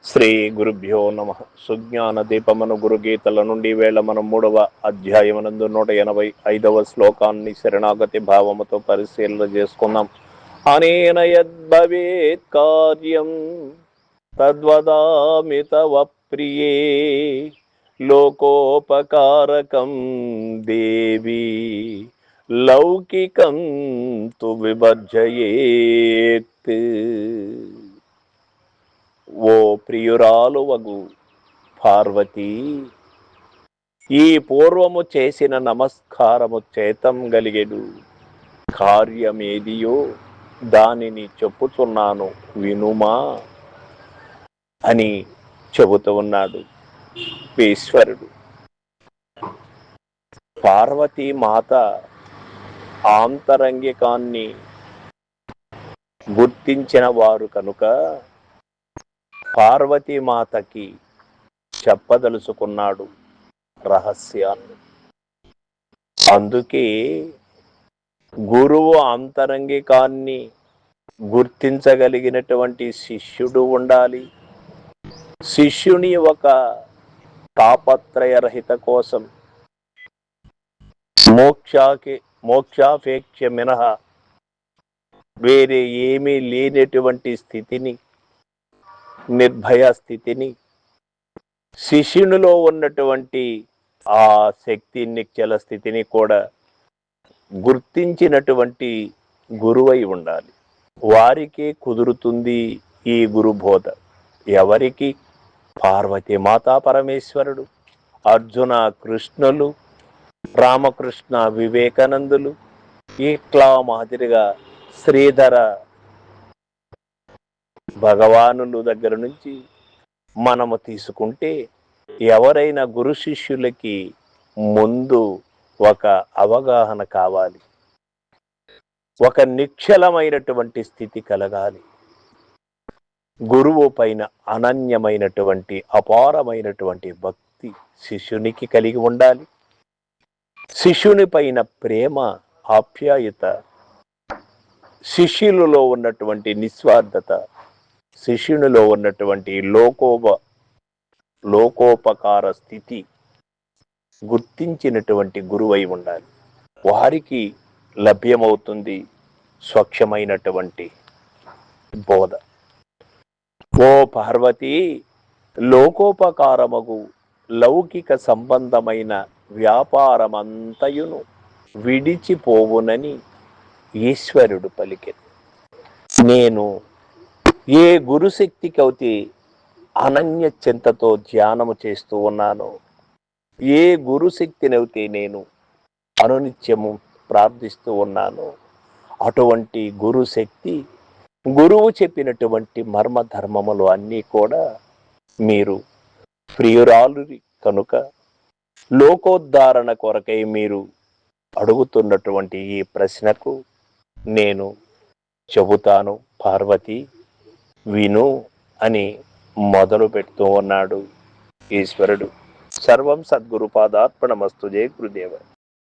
శ్రీ గురుభ్యో నమ. సుజ్ఞాన దీపమను గురుగీతల నుండి వేళ మనం 3వ అధ్యాయమునందు 185వ శ్లోకాన్ని శరణాగతి భావముతో పరిశీలన చేసుకున్నాం. అనేన యద్భవేత్ కార్యం తద్వదామి తవ ప్రియే లోకోపకారకం దేవి లౌకికం తు విభజయేత్. ఓ ప్రియురాలు వగు పార్వతి, ఈ పూర్వము చేసిన నమస్కారము చేతం గలిగెడు కార్యమేదియో దానిని చెప్పుచున్నాను వినుమా అని చెబుతూ ఉన్నాడు ఈశ్వరుడు. పార్వతీ మాత ఆంతరంగికాన్ని గుర్తించిన వారు కనుక పార్వతీమాతకి చెప్పదలుచుకున్నాడు రహస్యాన్ని. అందుకే గురువు అంతరంగికాన్ని గుర్తించగలిగినటువంటి శిష్యుడు ఉండాలి. శిష్యుని ఒక తాపత్రయరహిత కోసం మోక్షాపేక్ష మినహా వేరే ఏమీ లేనటువంటి స్థితిని, నిర్భయ స్థితిని, శిష్యునిలో ఉన్నటువంటి ఆ శక్తి నిశ్చల స్థితిని కూడా గుర్తించినటువంటి గురువై ఉండాలి. వారికి కుదురుతుంది ఈ గురుబోధ. ఎవరికి? పార్వతీ మాతా పరమేశ్వరుడు, అర్జున కృష్ణులు, రామకృష్ణ వివేకానందులు, ఇట్లా మాదిరిగా శ్రీధర భగవానుల దగ్గర నుంచి మనము తీసుకుంటే ఎవరైనా గురు శిష్యులకి ముందు ఒక అవగాహన కావాలి, ఒక నిశ్చలమైనటువంటి స్థితి కలగాలి. గురువు పైన అనన్యమైనటువంటి అపారమైనటువంటి భక్తి శిష్యునికి కలిగి ఉండాలి. శిష్యుని పైన ప్రేమ, ఆప్యాయత, శిష్యులలో ఉన్నటువంటి నిస్వార్థత, శిష్యునిలో ఉన్నటువంటి లోకోపకార స్థితి గుర్తించినటువంటి గురువై ఉండాలి. వారికి లభ్యమవుతుంది స్వచ్ఛమైనటువంటి బోధ. ఓ పార్వతి, లోకోపకారమగు లౌకిక సంబంధమైన వ్యాపారమంతయును విడిచిపోవునని ఈశ్వరుడు పలికెను. నేను ఏ గురుశక్తికి అయితే అనన్య చింతతో ధ్యానము చేస్తూ ఉన్నానో, ఏ గురుశక్తినైతే నేను అనునిత్యము ప్రార్థిస్తూ ఉన్నానో, అటువంటి గురుశక్తి, గురువు చెప్పినటువంటి మర్మ ధర్మములు అన్నీ కూడా మీరు ప్రియురాలు కనుక లోకోద్ధారణ కొరకై మీరు అడుగుతున్నటువంటి ఈ ప్రశ్నకు నేను చెబుతాను పార్వతి, విను అని మొదలు పెడుతూ ఉన్నాడు ఈశ్వరుడు. సర్వం సద్గురు పాదార్పణమస్తు. జయ గురుదేవ.